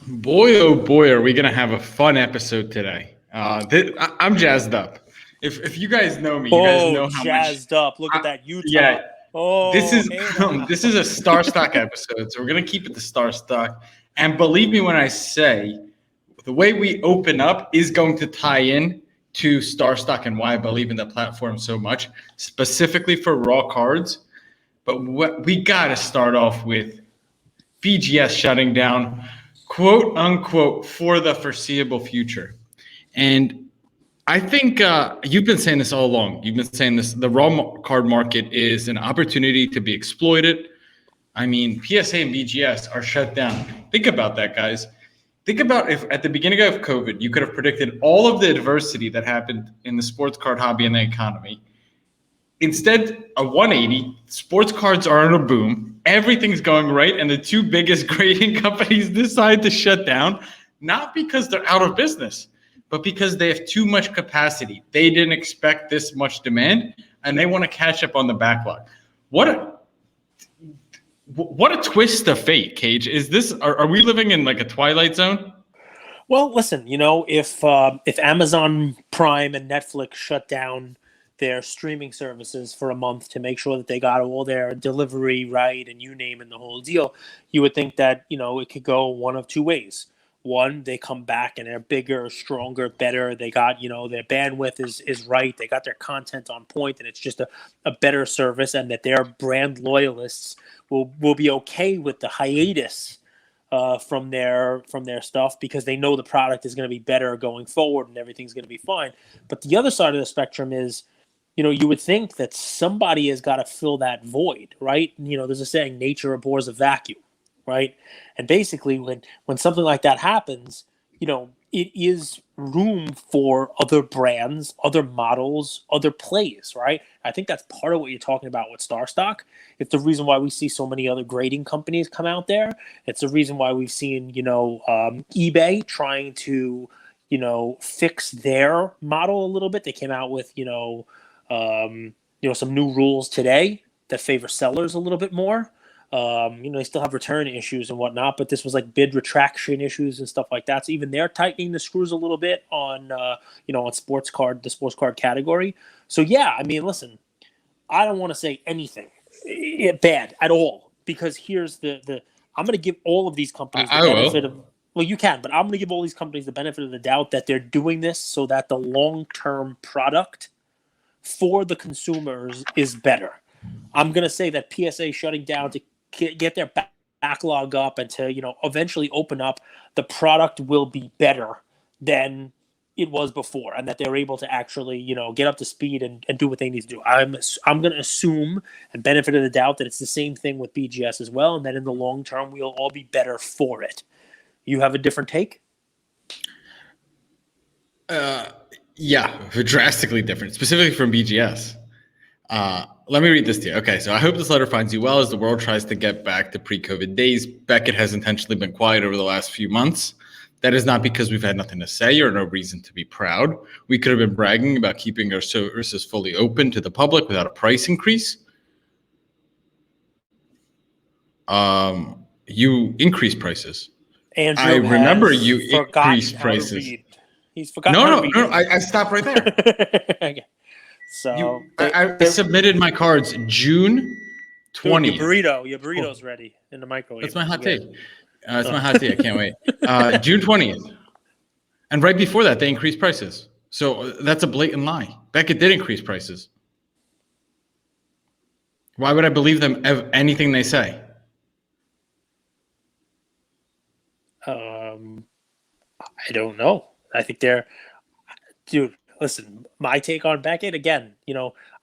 Boy, oh boy, are we going to have a fun episode today. I'm jazzed up. If you guys know me, you guys Oh, know how much. jazzed up. Look at that Yeah, Utah. this Oh, is hey now. this is a StarStock episode, so we're going to keep it to StarStock. And believe me when I say, the way we open up is going to tie in to StarStock and why I believe in the platform so much, specifically for raw cards. But we got to start off with BGS shutting down, quote unquote, for the foreseeable future. And I think you've been saying this all along. You've been saying this: the raw card market is an opportunity to be exploited. I mean, PSA and BGS are shut down. Think about that, guys. Think about if at the beginning of COVID, you could have predicted all of the adversity that happened in the sports card hobby and the economy. Instead, a 180, sports cards are on a boom. Everything's going right. And the two biggest grading companies decide to shut down, not because they're out of business, but because they have too much capacity. They didn't expect this much demand, and they want to catch up on the backlog. What a twist of fate, Cage. Is this? Are we living in like a twilight zone? Well, listen, if Amazon Prime and Netflix shut down their streaming services for a month to make sure that they got all their delivery right and you name it, the whole deal, you would think that, it could go one of two ways. One, they come back and they're bigger, stronger, better. They got, their bandwidth is right. They got their content on point, and it's just a better service, and that their brand loyalists will be okay with the hiatus from their stuff because they know the product is going to be better going forward and everything's going to be fine. But the other side of the spectrum is, you would think that somebody has got to fill that void, right? There's a saying, nature abhors a vacuum, right? And basically when something like that happens, it is room for other brands, other models, other plays, right? I think that's part of what you're talking about with StarStock. It's the reason why we see so many other grading companies come out there. It's the reason why we've seen, eBay trying to, fix their model a little bit. They came out with, some new rules today that favor sellers a little bit more. They still have return issues and whatnot, but this was like bid retraction issues and stuff like that. So even they're tightening the screws a little bit on, on the sports card category. So yeah, I mean, listen, I don't want to say anything bad at all, because here's the I'm going to give all of these companies the benefit of. Well, you can, but I'm going to give all these companies the benefit of the doubt that they're doing this so that the long-term product for the consumers is better. I'm going to say that PSA shutting down to get their backlog up and to, eventually open up, the product will be better than it was before, and that they're able to actually, get up to speed and do what they need to do. I'm going to assume and benefit of the doubt that it's the same thing with BGS as well, and that in the long term, we'll all be better for it. You have a different take? Yeah, drastically different, specifically from BGS. Let me read this to you. Okay, so I hope this letter finds you well as the world tries to get back to pre-COVID days. Beckett has intentionally been quiet over the last few months. That is not because we've had nothing to say or no reason to be proud. We could have been bragging about keeping our services fully open to the public without a price increase. You increased prices. Andrew I remember you increased prices. He's forgotten. No. I stopped right there. Okay. So I submitted my cards June 20th. Your burrito's ready in the microwave. That's my hot take. It's my hot take. I can't wait. June 20th. And right before that, they increased prices. So that's a blatant lie. Beckett did increase prices. Why would I believe them anything they say? I don't know. I think dude, listen, my take on Beckett, again,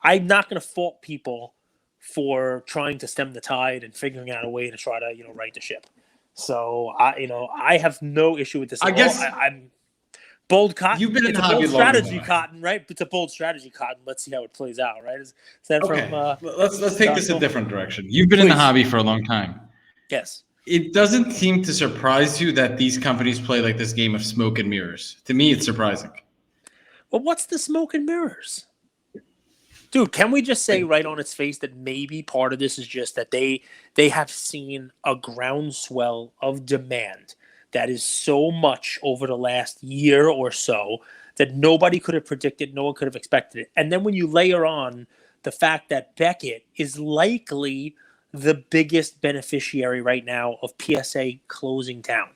I'm not going to fault people for trying to stem the tide and figuring out a way to try to, right the ship. So I have no issue with this. I guess I'm bold cotton. You've been in it's the a hobby bold strategy, Cotton, right? It's a bold strategy, Cotton. Let's see how it plays out, right? Is that okay. from? Let's take this a different direction. You've been in the hobby for a long time. Yes. It doesn't seem to surprise you that these companies play like this game of smoke and mirrors. To me, it's surprising. Well, what's the smoke and mirrors? Dude, can we just say right on its face that maybe part of this is just that they have seen a groundswell of demand that is so much over the last year or so that nobody could have predicted, no one could have expected it. And then when you layer on the fact that Beckett is likely the biggest beneficiary right now of PSA closing down.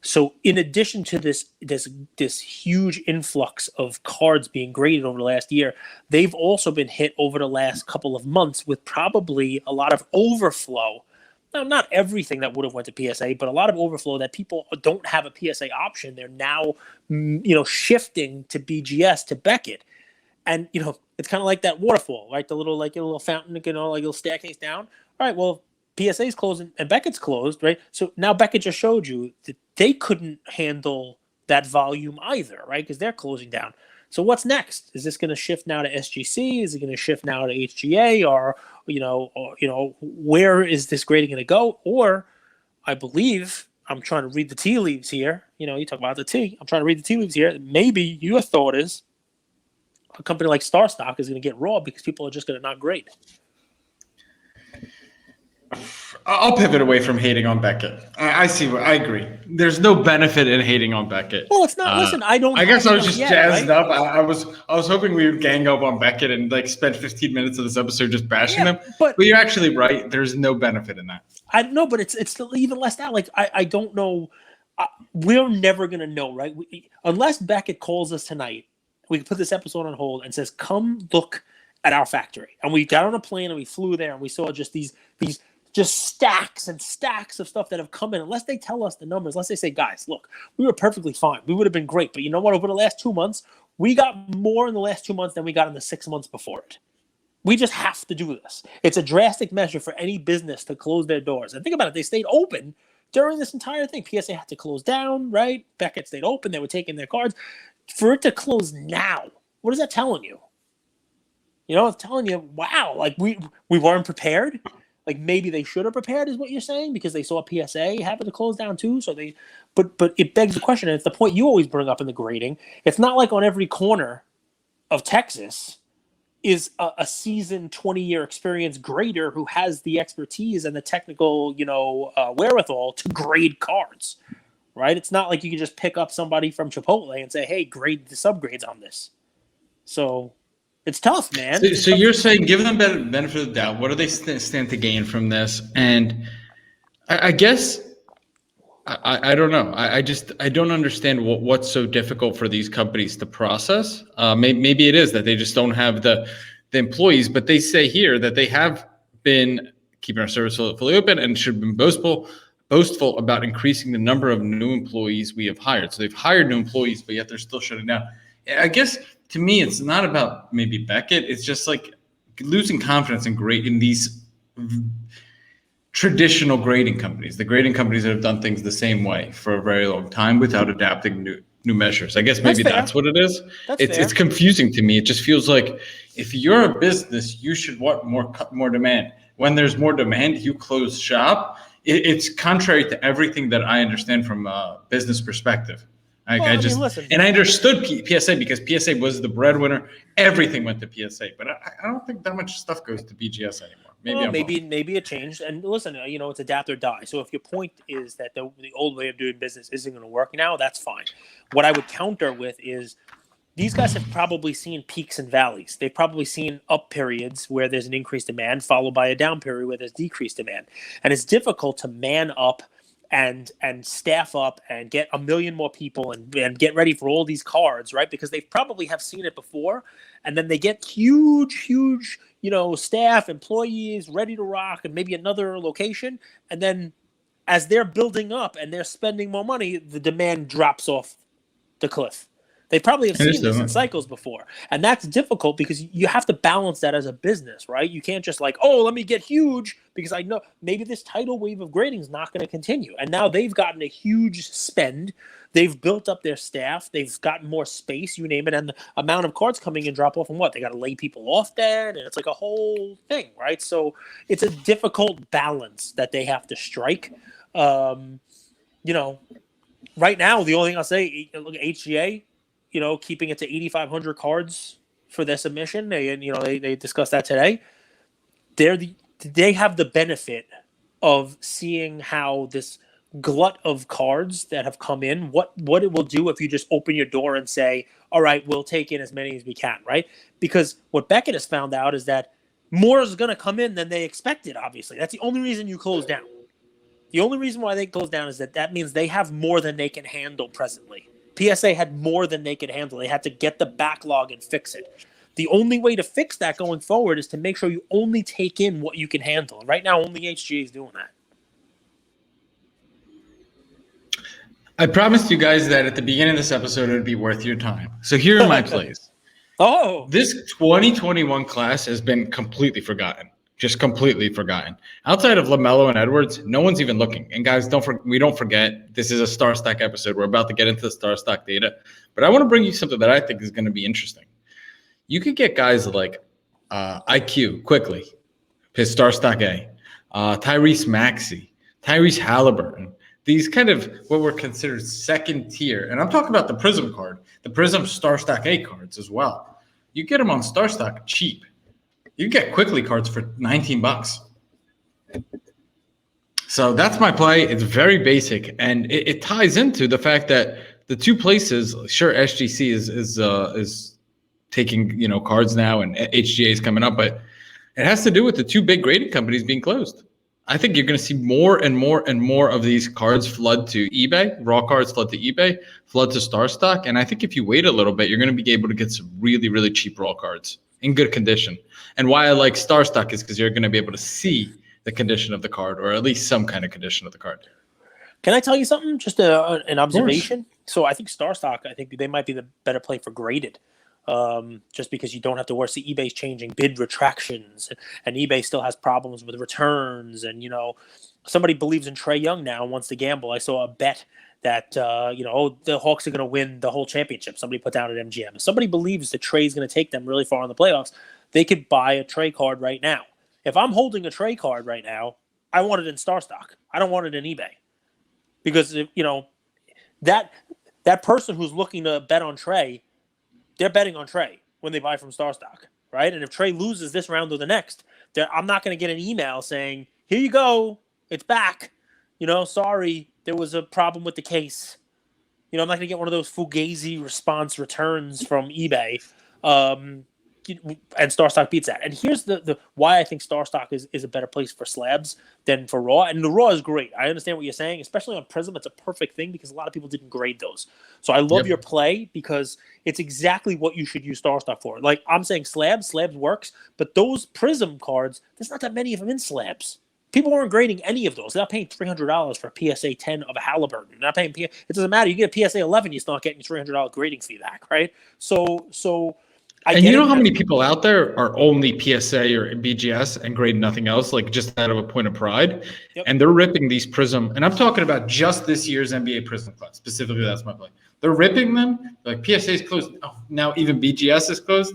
So in addition to this huge influx of cards being graded over the last year, they've also been hit over the last couple of months with probably a lot of overflow. Now, not everything that would have went to PSA, but a lot of overflow that people don't have a PSA option. They're now, shifting to BGS, to Beckett. And, it's kind of like that waterfall, right? The little fountain, like a little staircase down. All right, well, PSA's closed and Beckett's closed, right? So now Beckett just showed you that they couldn't handle that volume either, right? Because they're closing down. So what's next? Is this going to shift now to SGC? Is it going to shift now to HGA? Or where is this grading going to go? Or I believe, I'm trying to read the tea leaves here. You talk about the tea. I'm trying to read the tea leaves here. Maybe your thought is a company like StarStock is going to get raw because people are just going to not grade. I'll pivot away from hating on Beckett. I agree. There's no benefit in hating on Beckett. Well, it's not. Listen, I don't. I guess I was just jazzed right? up. I was hoping we would gang up on Beckett and spend 15 minutes of this episode just bashing them. But you're actually right. There's no benefit in that. I know, but it's still even less now. I don't know. We're never gonna know, right? Unless Beckett calls us tonight, we can put this episode on hold and says, "Come look at our factory." And we got on a plane and we flew there and we saw just these just stacks and stacks of stuff that have come in. Unless they tell us the numbers, unless they say, guys, look, we were perfectly fine. We would have been great. But you know what? Over the last 2 months, we got more in the last 2 months than we got in the 6 months before it. We just have to do this. It's a drastic measure for any business to close their doors. And think about it. They stayed open during this entire thing. PSA had to close down, right? Beckett stayed open. They were taking their cards. For it to close now, what is that telling you? It's telling you, wow, we weren't prepared. Maybe they should have prepared, is what you're saying, because they saw PSA having to close down too. So but it begs the question, and it's the point you always bring up in the grading. It's not like on every corner of Texas is a seasoned 20-year experience grader who has the expertise and the technical, wherewithal to grade cards, right? It's not like you can just pick up somebody from Chipotle and say, hey, grade the subgrades on this. So it's tough, man. So you're saying give them benefit of the doubt. What do they stand to gain from this? And I guess I don't know. I don't understand what's so difficult for these companies to process. Maybe it is that they just don't have the employees. But they say here that they have been keeping our service fully open and should have been boastful about increasing the number of new employees we have hired. So they've hired new employees, but yet they're still shutting down. I guess to me, it's not about maybe Beckett. It's just losing confidence in these traditional grading companies, the grading companies that have done things the same way for a very long time without adapting new measures. I guess maybe that's what it is. It's confusing to me. It just feels like if you're a business, you should want more demand. When there's more demand, you close shop. It's contrary to everything that I understand from a business perspective. I understood PSA because PSA was the breadwinner. Everything went to PSA, but I don't think that much stuff goes to BGS anymore. Maybe it changed. And listen, it's adapt or die. So if your point is that the old way of doing business isn't going to work now, that's fine. What I would counter with is these guys have probably seen peaks and valleys. They've probably seen up periods where there's an increased demand followed by a down period where there's decreased demand. And it's difficult to man up and staff up and get a million more people and get ready for all these cards, right? Because they probably have seen it before. And then they get huge, staff, employees ready to rock and maybe another location. And then as they're building up and they're spending more money, the demand drops off the cliff. They probably have seen this in cycles before. And that's difficult because you have to balance that as a business, right? You can't just let me get huge because I know maybe this tidal wave of grading is not going to continue. And now they've gotten a huge spend. They've built up their staff. They've gotten more space, you name it. And the amount of cards coming in drop off and what? They got to lay people off then. And it's like a whole thing, right? So it's a difficult balance that they have to strike. Right now, the only thing I'll say, look, HGA, keeping it to 8,500 cards for their submission. They discussed that today. They have the benefit of seeing how this glut of cards that have come in, what it will do if you just open your door and say, all right, we'll take in as many as we can, right? Because what Beckett has found out is that more is going to come in than they expected, obviously. That's the only reason you close down. The only reason why they close down is that means they have more than they can handle presently. PSA had more than they could handle. They had to get the backlog and fix it. The only way to fix that going forward is to make sure you only take in what you can handle. And right now, only HGA is doing that. I promised you guys that at the beginning of this episode, it would be worth your time. So here are my plays. Oh, this 2021 class has been completely forgotten. Just completely forgotten. Outside of LaMelo and Edwards, no one's even looking. And guys, we don't forget, this is a StarStock episode. We're about to get into the StarStock data. But I want to bring you something that I think is going to be interesting. You could get guys like IQ quickly, his StarStock A, Tyrese Maxey, Tyrese Halliburton. These kind of what were considered second tier. And I'm talking about the Prism card, the Prism StarStock A cards as well. You get them on StarStock cheap. You get quickly cards for $19. So that's my play. It's very basic. And it ties into the fact that the two places, sure, SGC is taking, cards now and HGA is coming up, but it has to do with the two big grading companies being closed. I think you're going to see more and more and more of these cards flood to eBay, raw cards flood to eBay, flood to StarStock. And I think if you wait a little bit, you're going to be able to get some really, really cheap raw cards in good condition. And why I like StarStock is because you're going to be able to see the condition of the card, or at least some kind of condition of the card. Can I tell you something? Just an observation. So I think StarStock, I think they might be the better play for graded. Just because you don't have to worry. See, eBay's changing bid retractions, and eBay still has problems with returns. And somebody believes in Trae Young now and wants to gamble. I saw a bet that the Hawks are going to win the whole championship. Somebody put down at MGM. If somebody believes that Trae's going to take them really far in the playoffs, they could buy a Trae card right now. If I'm holding a Trae card right now, I want it in StarStock. I don't want it in eBay, because that person who's looking to bet on Trae, they're betting on Trae when they buy from StarStock, right? And if Trae loses this round or the next, I'm not going to get an email saying, here you go, it's back. Sorry, there was a problem with the case. I'm not going to get one of those Fugazi response returns from eBay. And StarStock beats that. And here's the why I think StarStock is a better place for slabs than for raw. And the raw is great. I understand what you're saying, especially on Prism. It's a perfect thing because a lot of people didn't grade those. So I love your play because it's exactly what you should use StarStock for. Like I'm saying, slabs works, but those Prism cards, there's not that many of them in slabs. People weren't grading any of those. They're not paying $300 for a PSA 10 of a Halliburton. They're not paying. It doesn't matter. You get a PSA 11, you're still not getting your $300 grading fee back, right? So. And you know how many people out there are only PSA or BGS and grade nothing else, like just out of a point of pride? Yep. And they're ripping these Prism. And I'm talking about just this year's NBA Prism class. Specifically, that's my play. They're ripping them. Like PSA is closed. Oh, now even BGS is closed.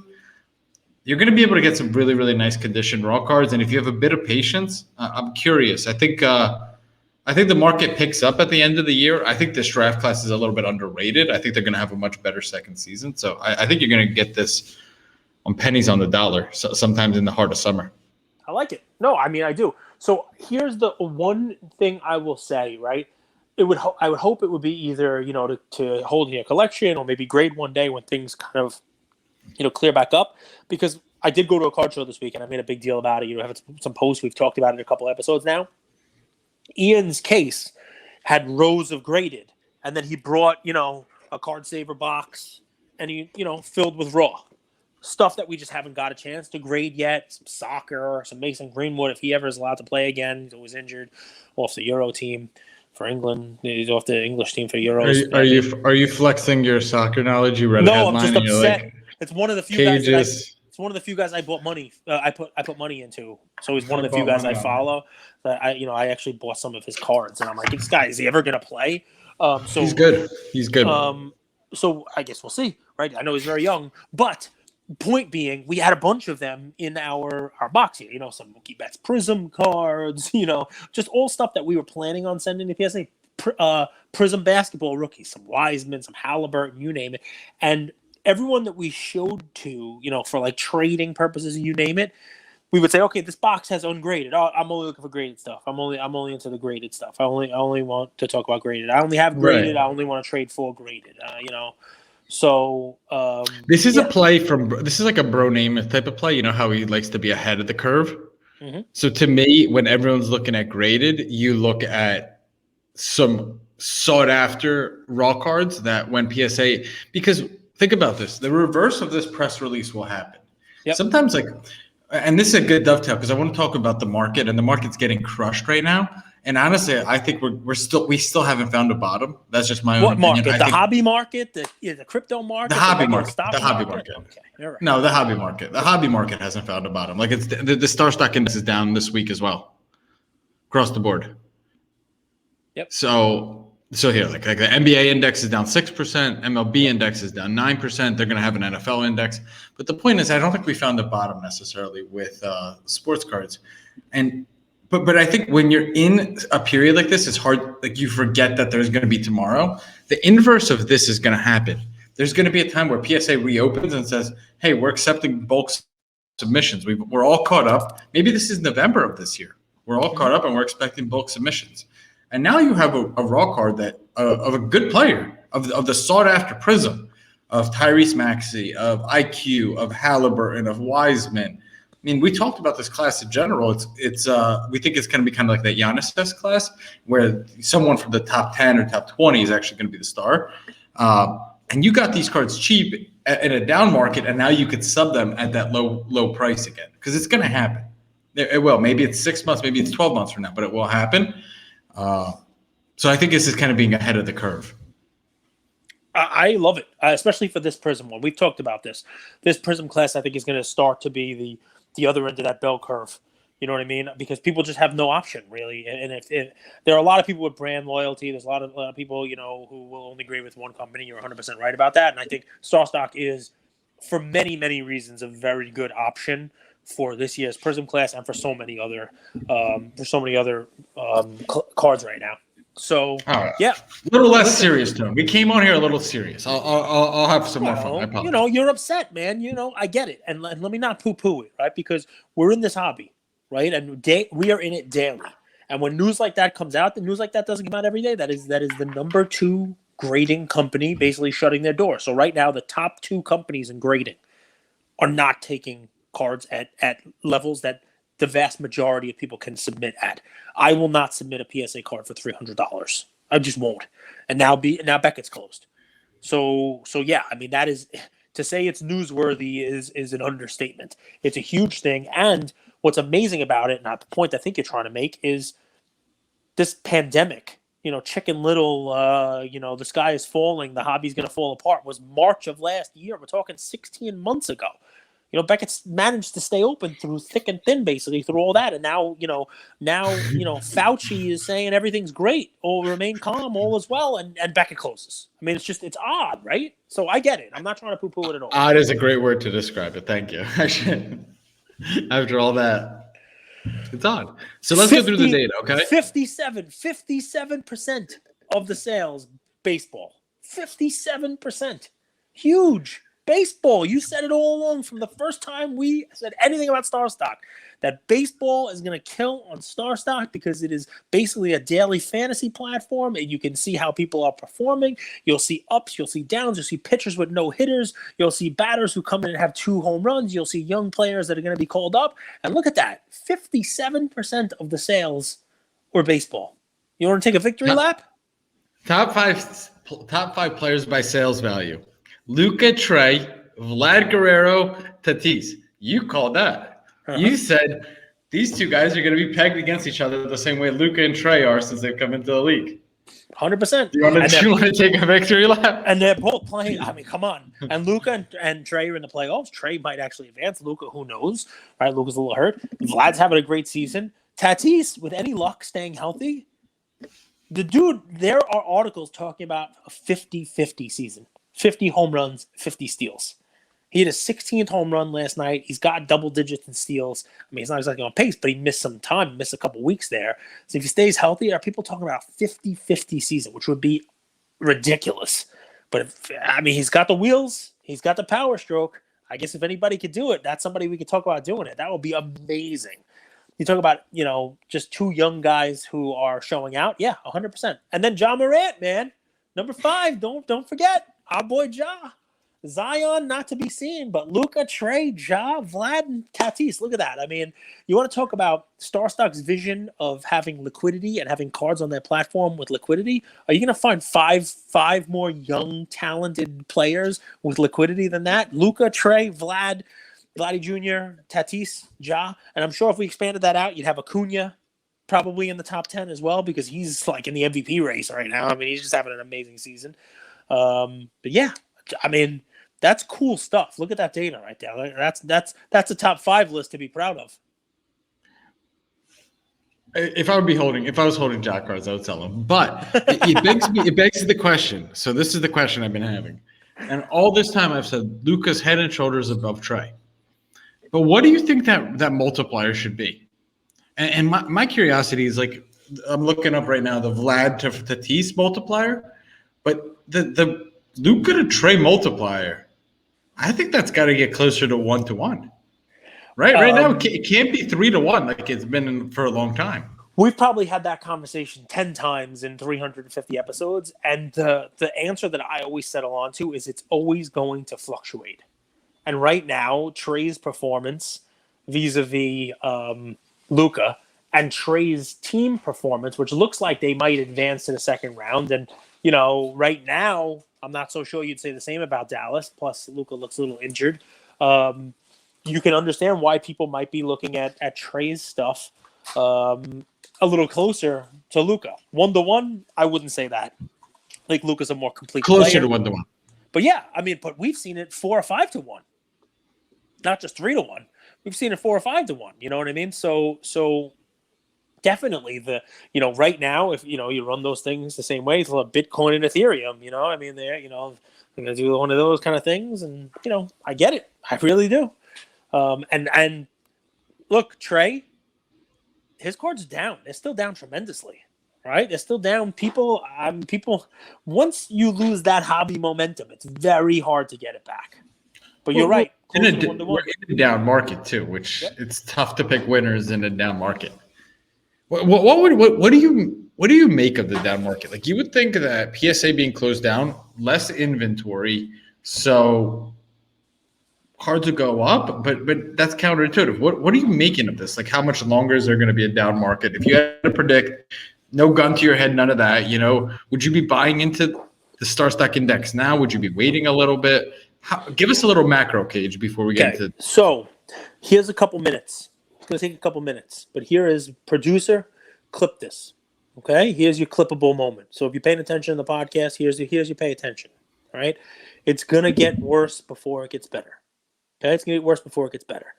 You're going to be able to get some really, really nice condition raw cards. And if you have a bit of patience, I'm curious. I think the market picks up at the end of the year. I think this draft class is a little bit underrated. I think they're going to have a much better second season. So I think you're going to get this on pennies on the dollar, so sometimes in the heart of summer. I like it. No, I mean, I do. So here's the one thing I will say, right? I would hope it would be either, to hold in your collection or maybe grade one day when things kind of, clear back up. Because I did go to a card show this week and I made a big deal about it. Have some posts. We've talked about it in a couple episodes now. Ian's case had rows of graded, and then he brought, a card saver box and he, filled with raw stuff that we just haven't got a chance to grade yet. Some soccer, some Mason Greenwood, if he ever is allowed to play again. He's always injured, off the Euro team for England. He's off the English team for Euros. Are you flexing your soccer knowledge? You read a headline. No, I'm just upset. Like, it's one of the few guys. It's one of the few guys I bought money. I put money into. So he's one of the few guys I follow. That I actually bought some of his cards, and I'm like, this guy, is he ever going to play? So he's good. He's good. So I guess we'll see. Right? I know he's very young, but point being, we had a bunch of them in our box here. Some Mookie Betts Prism cards. Just all stuff that we were planning on sending to PSA. Prism basketball rookies, some Wiseman, some Halliburton, you name it, and everyone that we showed to, for like trading purposes, you name it, we would say, okay, this box has ungraded. Oh, I'm only looking for graded stuff. I'm only into the graded stuff. I only want to talk about graded. I only have graded. Right. I only want to trade for graded. So This is a play this is like a bro name type of play. You know how he likes to be ahead of the curve. Mm-hmm. So to me, when everyone's looking at graded, you look at some sought after raw cards that when PSA, because think about this, the reverse of this press release will happen. Yep. Sometimes and this is a good dovetail because I want to talk about the market, and the market's getting crushed right now. And honestly, I think we still haven't found a bottom. That's just my own opinion. Market? The hobby market, the crypto market, the hobby market, the hobby market. Okay, all right. No, the hobby market. The hobby market hasn't found a bottom. Like it's the StarStock index is down this week as well, across the board. Yep. So here, like the NBA index is down 6%, MLB index is down 9%. They're going to have an NFL index, but the point is, I don't think we found the bottom necessarily with sports cards, but I think when you're in a period like this, it's hard. Like you forget that there's going to be tomorrow. The inverse of this is going to happen. There's going to be a time where PSA reopens and says, "Hey, we're accepting bulk submissions. We're all caught up. Maybe this is November of this year. We're all caught up and we're expecting bulk submissions." And now you have a raw card that of a good player, of the sought after prism, of Tyrese Maxey, of IQ, of Halliburton, of Wiseman. I mean, we talked about this class in general. It's we think it's going to be kind of like that Giannis class, where someone from the top 10 or top 20 is actually going to be the star. And you got these cards cheap in a down market, and now you could sub them at that low price again, because it's going to happen. It will. Maybe it's 6 months, maybe it's 12 months from now, but it will happen. So I think this is kind of being ahead of the curve. I love it, especially for this Prism one. We've talked about this. This Prism class, I think, is going to start to be the other end of that bell curve. You know what I mean? Because people just have no option, really. And if there are a lot of people with brand loyalty, there's a lot of people, who will only agree with one company. You're 100% right about that. And I think StarStock is, for many, many reasons, a very good option for this year's Prism class and for so many other cards right now. So yeah, a little less serious tone. We came on here a little serious. I'll have some more fun. I apologize. You're upset, man. I get it, and let me not poo-poo it, right? Because we're in this hobby, right? And we are in it daily. And when news like that comes out, the news like that doesn't come out every day. That is the number 2 grading company basically shutting their doors. So right now, the top 2 companies in grading are not taking cards at levels that the vast majority of people can submit at. I will not submit a PSA card for $300. I just won't. And now Beckett's closed. So yeah, I mean, that is, to say it's newsworthy is an understatement. It's a huge thing. And what's amazing about it, not the point I think you're trying to make, is this pandemic, Chicken Little, the sky is falling, the hobby's going to fall apart, was March of last year. We're talking 16 months ago. Beckett's managed to stay open through thick and thin, basically through all that. And now Fauci is saying everything's great, all remain calm, all is well, and Beckett closes. I mean, it's odd, right? So I get it. I'm not trying to poo-poo it at all. Odd is a great word to describe it. Thank you. After all that, it's odd. So let's go through the data, okay? 57% of the sales, baseball. 57%. Huge. Baseball, you said it all along from the first time we said anything about StarStock, that baseball is going to kill on StarStock because it is basically a daily fantasy platform, and you can see how people are performing. You'll see ups, you'll see downs, you'll see pitchers with no hitters, you'll see batters who come in and have 2 home runs, you'll see young players that are going to be called up. And look at that, 57% of the sales were baseball. You want to take a victory lap? Top five players by sales value. Luca, Trey, Vlad Guerrero, Tatis. You called that. You said these 2 guys are going to be pegged against each other the same way Luca and Trey are since they've come into the league. 100%. You want to take a victory lap? And they're both playing. I mean, come on. And Luca and Trey are in the playoffs. Trey might actually advance. Luca, who knows? Right? Luca's a little hurt. Vlad's having a great season. Tatis, with any luck, staying healthy. The dude, there are articles talking about a 50-50 season. 50 home runs, 50 steals. He had his 16th home run last night. He's got double digits in steals. I mean, he's not exactly on pace, but he missed some time, missed a couple weeks there. So if he stays healthy, there are people talking about 50-50 season, which would be ridiculous. But he's got the wheels. He's got the power stroke. I guess if anybody could do it, that's somebody we could talk about doing it. That would be amazing. You talk about, just two young guys who are showing out. Yeah, 100%. And then Ja Morant, man. Number 5, don't forget. Our boy Ja. Zion, not to be seen, but Luka, Trey, Ja, Vlad, and Tatis. Look at that. I mean, you want to talk about StarStock's vision of having liquidity and having cards on their platform with liquidity? Are you going to find five more young, talented players with liquidity than that? Luka, Trey, Vladdy Jr., Tatis, Ja. And I'm sure if we expanded that out, you'd have Acuna probably in the top 10 as well, because he's like in the MVP race right now. I mean, he's just having an amazing season. But yeah, I mean, that's cool stuff. Look at that data right there. That's a top 5 list to be proud of. If I was holding Jack cards, I would sell them. But it begs the question. So this is the question I've been having, and all this time I've said Luka's head and shoulders above Trey. But what do you think that multiplier should be? And my curiosity is, like, I'm looking up right now the Vlad to Tatis multiplier, but the Luka to Trey multiplier, I think that's got to get closer to 1-to-1. Right now, it can't be 3-to-1 like it's been for a long time. We've probably had that conversation 10 times in 350 episodes, and the answer that I always settle on to is it's always going to fluctuate. And right now, Trey's performance vis-a-vis Luka and Trey's team performance, which looks like they might advance to the second round. And, right now, I'm not so sure you'd say the same about Dallas. Plus, Luka looks a little injured. You can understand why people might be looking at Trey's stuff a little closer to Luka. 1-to-1, I wouldn't say that. Like, Luka's a more complete closer player. To 1-to-1. But yeah, I mean, but we've seen it 4 or 5-to-1, not just 3-to-1. We've seen it 4 or 5-to-1. You know what I mean? So definitely right now, if you run those things the same way, it's like Bitcoin and Ethereum. I mean, they're gonna do one of those kind of things, and I get it. I really do. And look, Trey, his cards are down. They're still down tremendously, right? They're still down. People, once you lose that hobby momentum, it's very hard to get it back. But you're right. We're in a down market too, which it's tough to pick winners in a down market. What do you make of the down market? Like, you would think that PSA being closed down, less inventory, so cards would go up, but that's counterintuitive. What are you making of this? Like, how much longer is there going to be a down market? If you had to predict, no gun to your head, none of that, would you be buying into the StarStock index now? Would you be waiting a little bit? Give us a little macro, Cage, before we get into. So here's a couple minutes. It's going to take a couple minutes, but here is producer, clip this. Okay, here's your clippable moment. So if you're paying attention to the podcast, here's your pay attention. All right, it's going to get worse before it gets better. Okay, it's going to get worse before it gets better.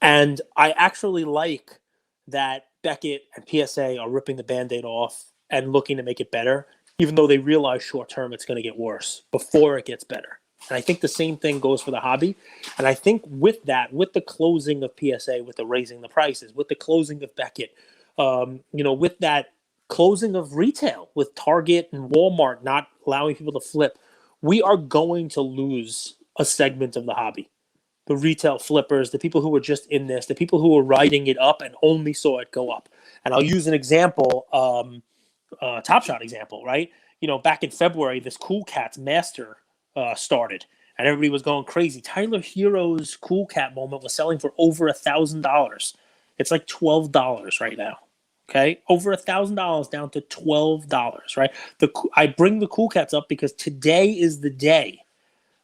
And I actually like that Beckett and PSA are ripping the Band-Aid off and looking to make it better, even though they realize short-term it's going to get worse before it gets better. And I think the same thing goes for the hobby. And I think with that, with the closing of PSA, with the raising the prices, with the closing of Beckett, with that closing of retail, with Target and Walmart not allowing people to flip, we are going to lose a segment of the hobby. The retail flippers, the people who were just in this, the people who were riding it up and only saw it go up. And I'll use an example, Top Shot example, right? Back in February, this Cool Cats Master started, and everybody was going crazy. Tyler Hero's Cool Cat moment was selling for over $1,000. It's like $12 right now. Okay, over $1,000 down to $12. Right. I bring the Cool Cats up because today is the day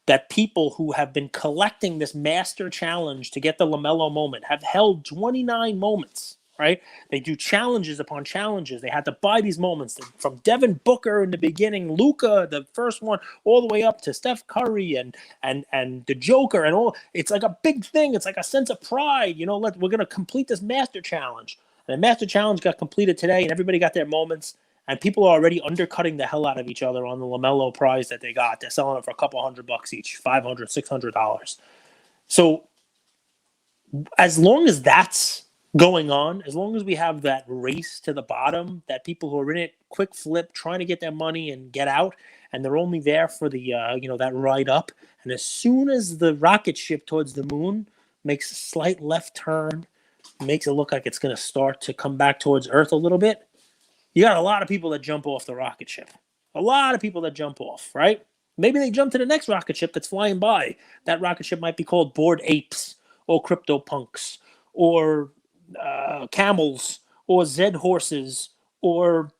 that people who have been collecting this master challenge to get the LaMelo moment have held 29 moments. Right? They do challenges upon challenges. They had to buy these moments from Devin Booker in the beginning, Luka, the first one, all the way up to Steph Curry and the Joker and all. It's like a big thing. It's like a sense of pride. We're going to complete this master challenge. And the master challenge got completed today, and everybody got their moments. And people are already undercutting the hell out of each other on the LaMelo prize that they got. They're selling it for a couple $100 each, $500, $600. So as long as that's going on, as long as we have that race to the bottom, that people who are in it, quick flip, trying to get their money and get out, and they're only there for the that ride up. And as soon as the rocket ship towards the moon makes a slight left turn, makes it look like it's going to start to come back towards Earth a little bit, you got a lot of people that jump off the rocket ship. A lot of people that jump off, right? Maybe they jump to the next rocket ship that's flying by. That rocket ship might be called Bored Apes or CryptoPunks or camels or Zed horses or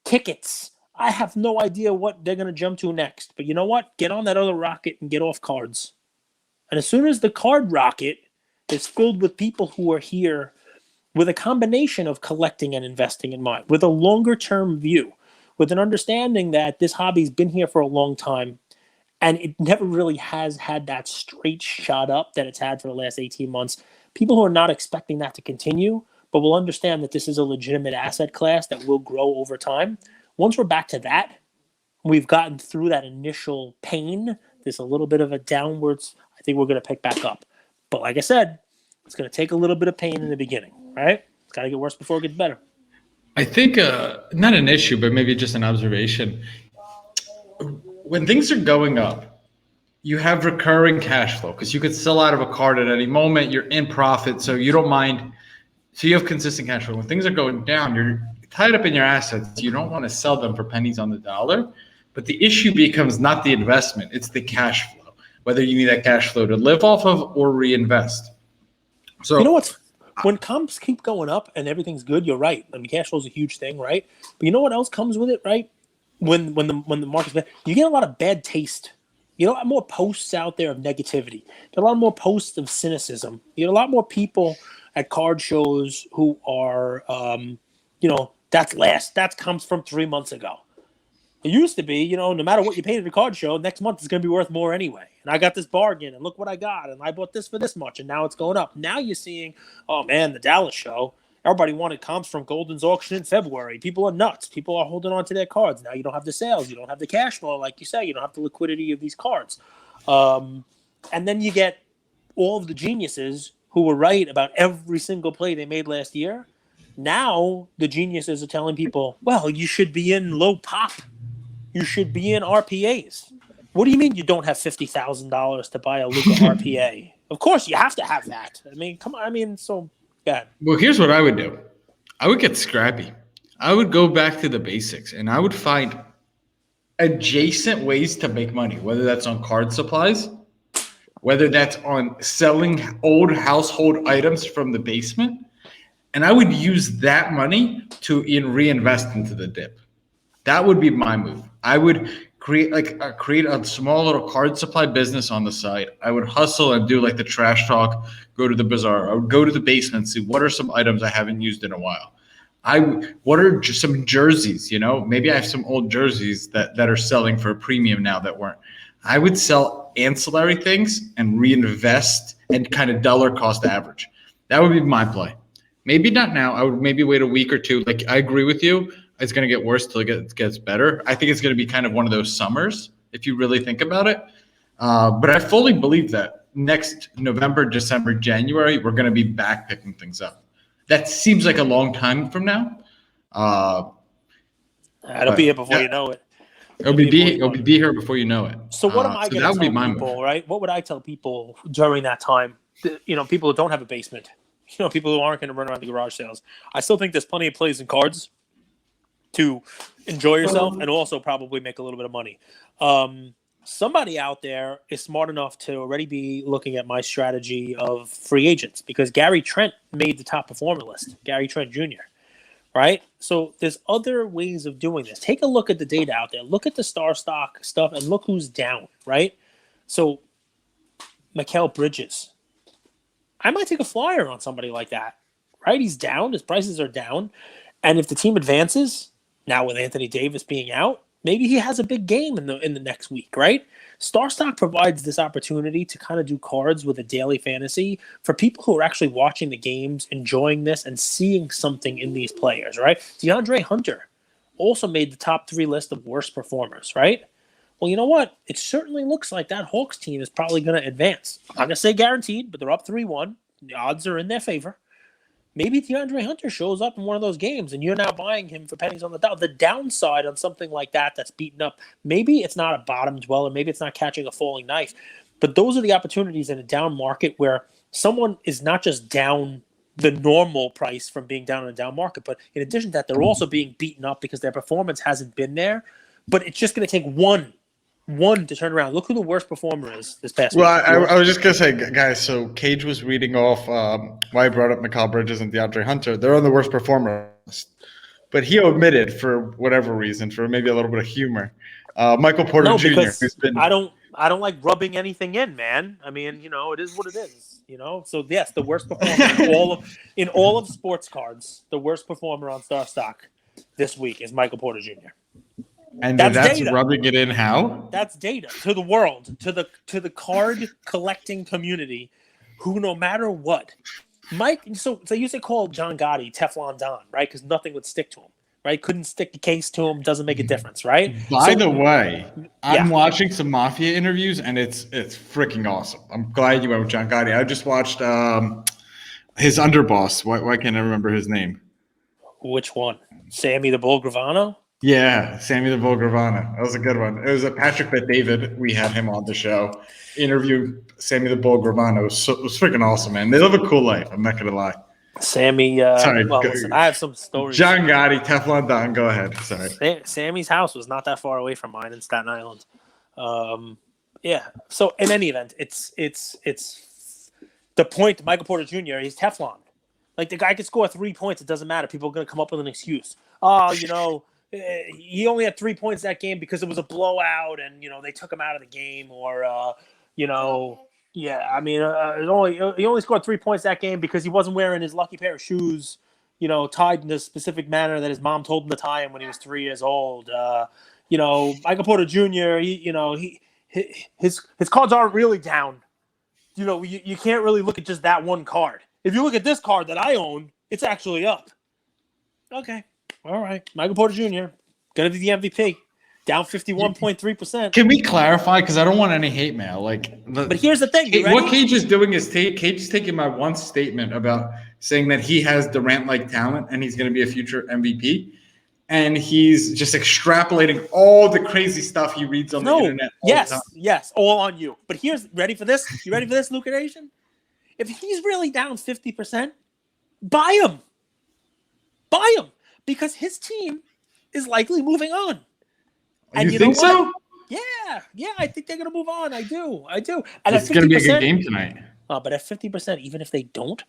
tickets. I have no idea what they're going to jump to next. But you know what? Get on that other rocket and get off cards. And as soon as the card rocket is filled with people who are here with a combination of collecting and investing in mind, with a longer term view, with an understanding that this hobby's been here for a long time and it never really has had that straight shot up that it's had for the last 18 months. People who are not expecting that to continue, but will understand that this is a legitimate asset class that will grow over time. Once we're back to that, we've gotten through that initial pain. There's a little bit of a downwards. I think we're going to pick back up. But like I said, it's going to take a little bit of pain in the beginning, right? It's got to get worse before it gets better. I think not an issue, but maybe just an observation. When things are going up, you have recurring cash flow because you could sell out of a card at any moment. You're in profit, so you don't mind. So you have consistent cash flow. When things are going down, you're tied up in your assets. You don't want to sell them for pennies on the dollar. But the issue becomes not the investment, it's the cash flow, whether you need that cash flow to live off of or reinvest. So you know what's when comps keep going up and everything's good, you're right. I mean, cash flow is a huge thing, right? But you know what else comes with it, right? When the market's bad, you get a lot of bad taste. You know, a lot more posts out there of negativity. You get a lot more posts of cynicism. You get a lot more people at card shows who are, that comes from 3 months ago. It used to be, no matter what you paid at a card show, next month is going to be worth more anyway. And I got this bargain, and look what I got, and I bought this for this much, and now it's going up. Now you're seeing, oh man, the Dallas show. Everybody wanted comps from Golden's auction in February. People are nuts. People are holding on to their cards. Now you don't have the sales. You don't have the cash flow, like you say. You don't have the liquidity of these cards. And then you get all of the geniuses who were right about every single play they made last year. Now the geniuses are telling people, well, you should be in low pop. You should be in RPAs. What do you mean you don't have $50,000 to buy a Luka RPA? Of course you have to have that. I mean, come on. I mean, so... Well, here's what I would do. I would get scrappy. I would go back to the basics, and I would find adjacent ways to make money, whether that's on card supplies, whether that's on selling old household items from the basement, and I would use that money to reinvest into the dip. That would be my move. I would create a small little card supply business on the side. I would hustle and do like the trash talk, go to the bazaar. I would go to the basement, see what are some items I haven't used in a while. What are just some jerseys, maybe I have some old jerseys that are selling for a premium now that weren't. I would sell ancillary things and reinvest and kind of dollar cost average. That would be my play. Maybe not now. I would maybe wait a week or two. Like I agree with you. It's going to get worse till it gets better. I think it's going to be kind of one of those summers, if you really think about it. But I fully believe that next November, December, January, we're going to be back picking things up. That seems like a long time from now. It'll be here before you know it. It'll be here before you know it. So what am I going to tell people, right? What would I tell people during that time? People who don't have a basement. People who aren't going to run around the garage sales. I still think there's plenty of plays and cards to enjoy yourself and also probably make a little bit of money. Somebody out there is smart enough to already be looking at my strategy of free agents because Gary Trent made the top performer list, Gary Trent Jr., right? So there's other ways of doing this. Take a look at the data out there. Look at the StarStock stuff and look who's down, right? So Mikal Bridges. I might take a flyer on somebody like that, right? He's down. His prices are down. And if the team advances, now with Anthony Davis being out, maybe he has a big game in the next week, right? StarStock provides this opportunity to kind of do cards with a daily fantasy for people who are actually watching the games, enjoying this, and seeing something in these players, right? DeAndre Hunter also made the top 3 list of worst performers, right? Well, you know what? It certainly looks like that Hawks team is probably going to advance. I'm not going to say guaranteed, but they're up 3-1. The odds are in their favor. maybe DeAndre Hunter shows up in one of those games and you're now buying him for pennies on the dollar. The downside on something like that's beaten up, maybe it's not a bottom dweller, maybe it's not catching a falling knife, but those are the opportunities in a down market where someone is not just down the normal price from being down in a down market, but in addition to that, they're also being beaten up because their performance hasn't been there. But it's just going to take one to turn around. Look who the worst performer is this past week. Well, I was just going to say, guys, so Cage was reading off why I brought up Mikal Bridges and DeAndre Hunter. They're on the worst performer list. But he omitted, for whatever reason, for maybe a little bit of humor, Michael Porter Jr., who's been... I don't like rubbing anything in, man. I mean, it is what it is, So, yes, the worst performer in all of sports cards, the worst performer on StarStock this week is Michael Porter Jr. And that's rubbing it in how? That's data to the world, to the card collecting community, who no matter what, Mike. So they used to call John Gotti Teflon Don, right? Because nothing would stick to him, right? Couldn't stick the case to him. Doesn't make a difference, right? By the way, I'm watching some Mafia interviews, and it's freaking awesome. I'm glad you went with John Gotti. I just watched his underboss. Why can't I remember his name? Which one? Sammy the Bull Gravano? Yeah, Sammy the Bull Gravano. That was a good one. It was a Patrick Bet-David. We had him on the show. Interview Sammy the Bull Gravano. It was freaking awesome, man. They live a cool life. I'm not going to lie. Sammy, listen, I have some stories. John Gotti, Teflon Don. Go ahead. Sorry. Sammy's house was not that far away from mine in Staten Island. Yeah. So in any event, it's the point. Michael Porter Jr. He's Teflon. Like the guy could score 3 points. It doesn't matter. People are going to come up with an excuse. He only had 3 points that game because it was a blowout, and they took him out of the game, or he only scored 3 points that game because he wasn't wearing his lucky pair of shoes, tied in a specific manner that his mom told him to tie him when he was 3 years old. Michael Porter Jr. His cards aren't really down. You can't really look at just that one card. If you look at this card that I own, it's actually up. Okay. All right. Michael Porter Jr. going to be the MVP. Down 51.3%. Can we clarify? Because I don't want any hate mail. But here's the thing. What Cage is doing is Cage is taking my one statement about saying that he has Durant-like talent and he's going to be a future MVP. And he's just extrapolating all the crazy stuff he reads on the internet. Yes, all on you. But ready for this? You ready for this, Luca Nation? If he's really down 50%, buy him. Buy him. Because his team is likely moving on. And you think so? Yeah, I think they're going to move on. I do. And it's going to be a good game tonight. But at 50%, even if they don't,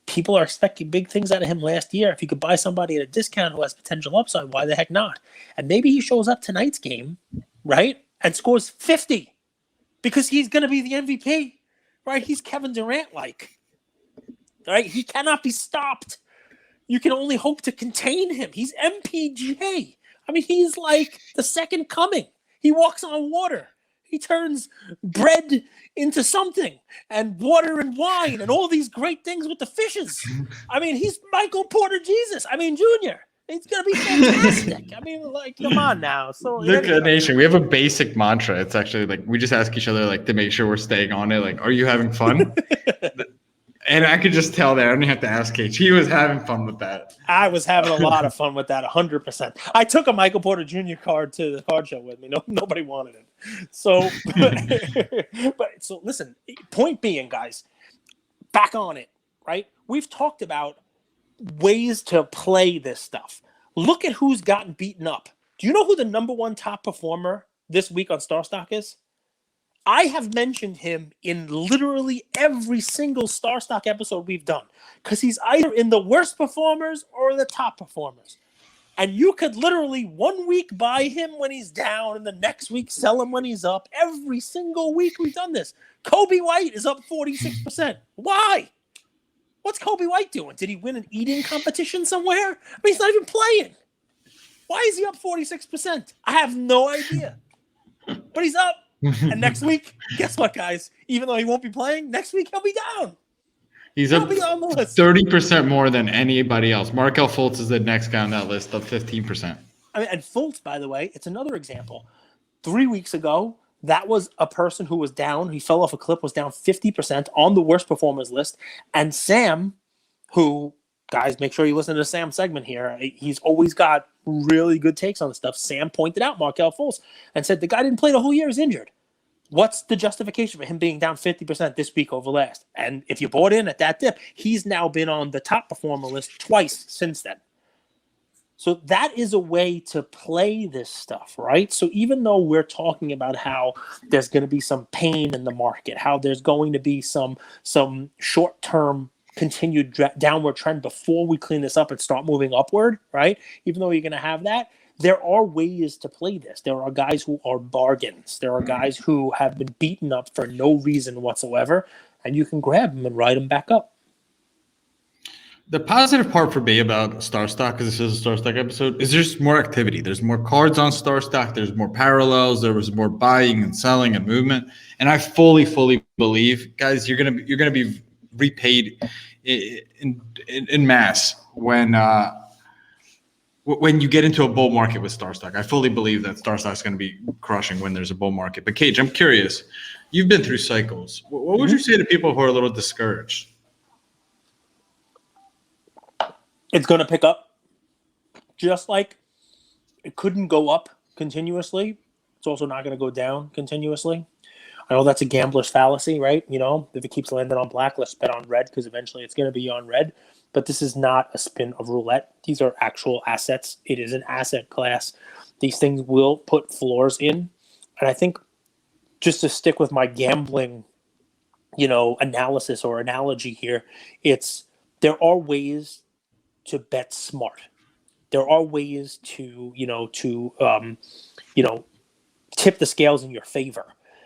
people are expecting big things out of him last year. If you could buy somebody at a discount who has potential upside, why the heck not? And maybe he shows up tonight's game, right, and scores 50 because he's going to be the MVP, right? He's Kevin Durant-like, right? He cannot be stopped. You can only hope to contain him. He's MPJ. I mean, he's like the second coming. He walks on water. He turns bread into something and water and wine and all these great things with the fishes. I mean, he's Michael Porter Jr. It's going to be fantastic. I mean, come on now. So Look, Nation, we have a basic mantra. It's actually we just ask each other to make sure we're staying on it. Are you having fun? And I could just tell that. I don't even have to ask Cage. He was having fun with that. I was having a lot of fun with that, 100%. I took a Michael Porter Jr. card to the card show with me. Nobody wanted it. So, so listen, point being, guys, back on it, right? We've talked about ways to play this stuff. Look at who's gotten beaten up. Do you know who the number one top performer this week on StarStock is? I have mentioned him in literally every single StarStock episode we've done because he's either in the worst performers or the top performers. And you could literally 1 week buy him when he's down and the next week sell him when he's up. Every single week we've done this. Kobe White is up 46%. Why? What's Kobe White doing? Did he win an eating competition somewhere? I mean, he's not even playing. Why is he up 46%? I have no idea. But he's up. And next week, guess what, guys? Even though he won't be playing, next week he'll be down. He'll be on the list. 30% more than anybody else. Markelle Fultz is the next guy on that list of 15%. I mean, and Fultz, by the way, it's another example. 3 weeks ago, that was a person who was down. He fell off a cliff, was down 50% on the worst performers list. And Sam, who guys, make sure you listen to Sam's segment here. He's always got really good takes on the stuff. Sam pointed out Markelle Fultz and said the guy didn't play the whole year, he's injured. What's the justification for him being down 50% this week over last? And if you bought in at that dip, he's now been on the top performer list twice since then. So that is a way to play this stuff, right? So even though we're talking about how there's going to be some pain in the market, how there's going to be some short-term continued downward trend before we clean this up and start moving upward, right? Even though you're going to have that, there are ways to play this. There are guys who are bargains. There are guys who have been beaten up for no reason whatsoever, and you can grab them and ride them back up. The positive part for me about StarStock, because this is a StarStock episode, is there's more activity. There's more cards on StarStock. There's more parallels. There was more buying and selling and movement. And I fully believe, guys, you're gonna be repaid in mass when you get into a bull market with StarStock. I fully believe that StarStock is going to be crushing when there's a bull market. But Cage, I'm curious. You've been through cycles. What would you say to people who are a little discouraged? It's going to pick up. Just like it couldn't go up continuously, it's also not going to go down continuously. I know that's a gambler's fallacy, right? You know, if it keeps landing on black, let's bet on red because eventually it's going to be on red. But this is not a spin of roulette. These are actual assets. It is an asset class. These things will put floors in. And I think just to stick with my gambling, analysis or analogy here, there are ways to bet smart. There are ways to tip the scales in your favor.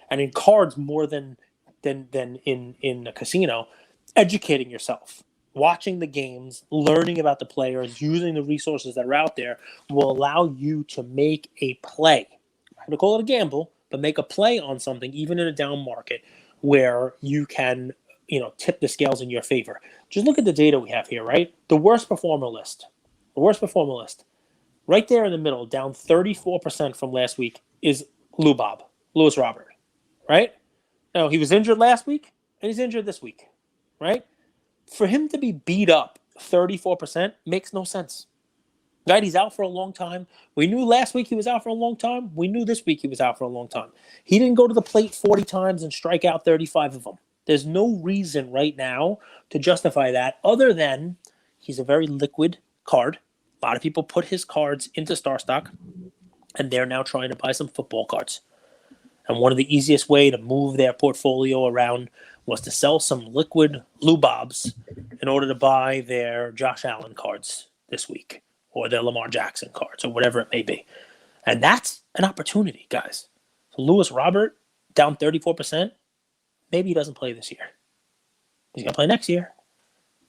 And in cards, more than in a casino, educating yourself, watching the games, learning about the players, using the resources that are out there will allow you to make a play. I'm going to call it a gamble, but make a play on something, even in a down market, where you can, tip the scales in your favor. Just look at the data we have here, right? The worst performer list, right there in the middle, down 34% from last week, is Lewis Robert, right? Now, he was injured last week, and he's injured this week, right? For him to be beat up 34% makes no sense. Right? He's out for a long time. We knew last week he was out for a long time. We knew this week he was out for a long time. He didn't go to the plate 40 times and strike out 35 of them. There's no reason right now to justify that other than he's a very liquid card. A lot of people put his cards into StarStock, and they're now trying to buy some football cards. And one of the easiest way to move their portfolio around was to sell some liquid Lubobs in order to buy their Josh Allen cards this week or their Lamar Jackson cards or whatever it may be. And that's an opportunity, guys. So Lewis Robert, down 34%, maybe he doesn't play this year. He's going to play next year.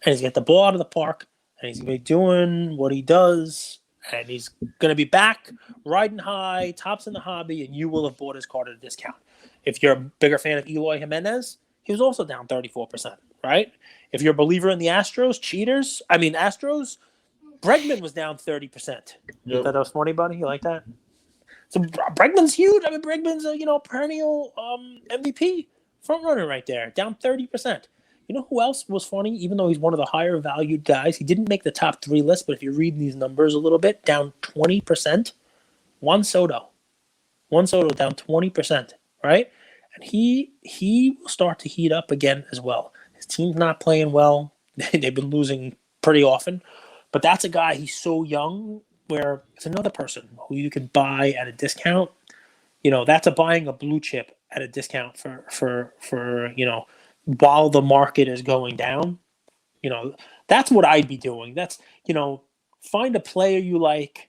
And he's going to get the ball out of the park, and he's going to be doing what he does, and he's going to be back riding high, tops in the hobby, and you will have bought his card at a discount. If you're a bigger fan of Eloy Jimenez, he was also down 34%, right? If you're a believer in the Astros, Bregman was down 30%. Yep. That was funny, buddy? You like that? So Bregman's huge. Bregman's a perennial MVP front runner right there, down 30%. You know who else was funny? Even though he's one of the higher valued guys, he didn't make the top 3 list, but if you read these numbers a little bit, down 20%. Juan Soto down 20%, right? And he will start to heat up again as well. His team's not playing well. They've been losing pretty often. But that's a guy, he's so young, where it's another person who you can buy at a discount. That's buying a blue chip at a discount for while the market is going down. That's what I'd be doing. That's, find a player you like,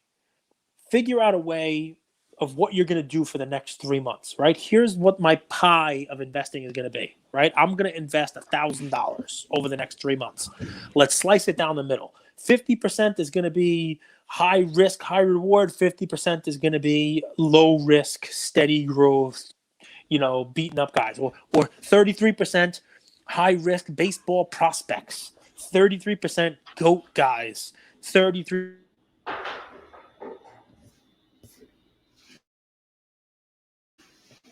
figure out a way of what you're going to do for the next 3 months, right? Here's what my pie of investing is going to be, right? I'm going to invest $1,000 over the next 3 months. Let's slice it down the middle. 50% is going to be high risk, high reward. 50% is going to be low risk, steady growth, beaten up guys. Or 33% high risk baseball prospects. 33% GOAT guys. 33.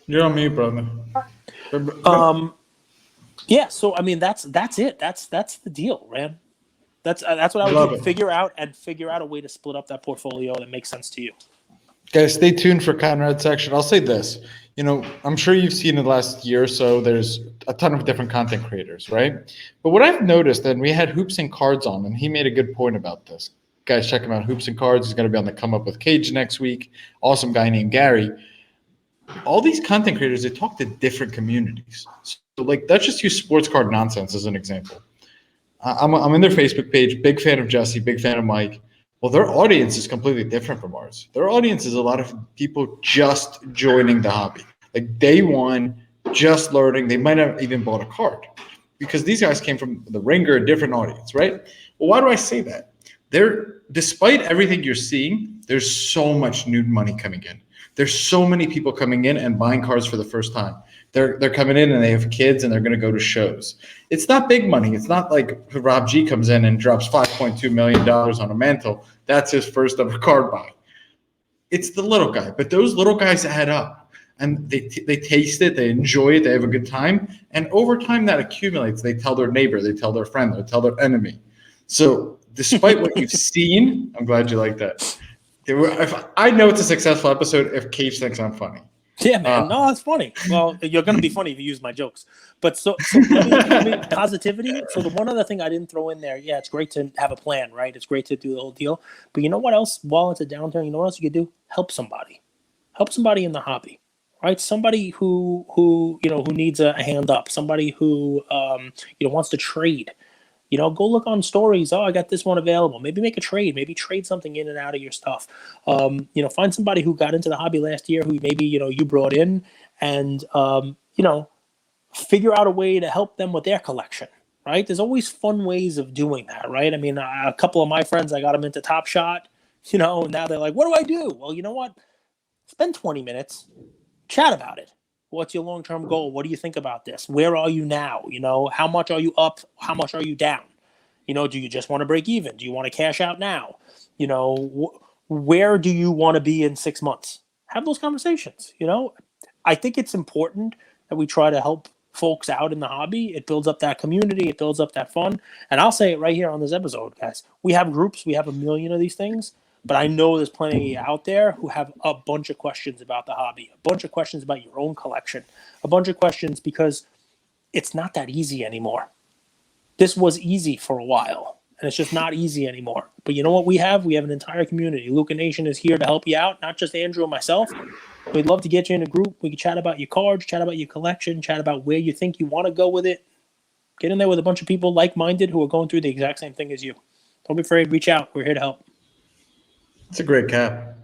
You're on mute, brother. Yeah. So that's it. That's the deal, man. That's what I would Love do. it. Figure out a way to split up that portfolio that makes sense to you. Guys, stay tuned for Conrad section. I'll say this. I'm sure you've seen in the last year or so, there's a ton of different content creators, right? But what I've noticed, and we had Hoops and Cards on, and he made a good point about this. Guys, check him out. Hoops and Cards. He's going to be on the Come Up with Cage next week. Awesome guy named Gary. All these content creators, they talk to different communities. So, like, let's just use sports card nonsense as an example. I'm in their Facebook page, big fan of Jesse, big fan of Mike. Well, their audience is completely different from ours. Their audience is a lot of people just joining the hobby. Like day one, just learning. They might have even bought a card because these guys came from the Ringer, a different audience, right? Well, why do I say that? Despite everything you're seeing, there's so much new money coming in. There's so many people coming in and buying cards for the first time. They're coming in and they have kids and they're going to go to shows. It's not big money. It's not like Rob G comes in and drops $5.2 million on a mantle. That's his first ever card buy. It's the little guy. But those little guys add up. And they taste it. They enjoy it. They have a good time. And over time that accumulates. They tell their neighbor. They tell their friend. They tell their enemy. So despite what you've seen, I'm glad you like that. If I know it's a successful episode if Cage thinks I'm funny. Yeah, man. No, it's funny. Well, you're going to be funny if you use my jokes. But so let me positivity. So the one other thing I didn't throw in there, yeah, it's great to have a plan, right? It's great to do the whole deal. But you know what else? While it's a downturn, you know what else you could do? Help somebody. Help somebody in the hobby, right? Somebody who needs a hand up. Somebody who wants to trade. Go look on stories. Oh, I got this one available. Maybe make a trade. Maybe trade something in and out of your stuff. Find somebody who got into the hobby last year who maybe, you brought in and, figure out a way to help them with their collection, right? There's always fun ways of doing that, right? I mean, a couple of my friends, I got them into Top Shot, and now they're like, what do I do? Well, you know what? Spend 20 minutes, chat about it. What's your long-term goal? What do you think about this? Where are you now? How much are you up? How much are you down? Do you just want to break even? Do you want to cash out now? Where do you want to be in 6 months? Have those conversations. I think it's important that we try to help folks out in the hobby. It builds up that community. It builds up that fun. And I'll say it right here on this episode, guys. We have groups. We have 1 million of these things. But I know there's plenty out there who have a bunch of questions about the hobby, a bunch of questions about your own collection, a bunch of questions because it's not that easy anymore. This was easy for a while, and it's just not easy anymore. But you know what we have? We have an entire community. Luca Nation is here to help you out, not just Andrew and myself. We'd love to get you in a group. We can chat about your cards, chat about your collection, chat about where you think you want to go with it. Get in there with a bunch of people like-minded who are going through the exact same thing as you. Don't be afraid. Reach out. We're here to help. It's a great cap.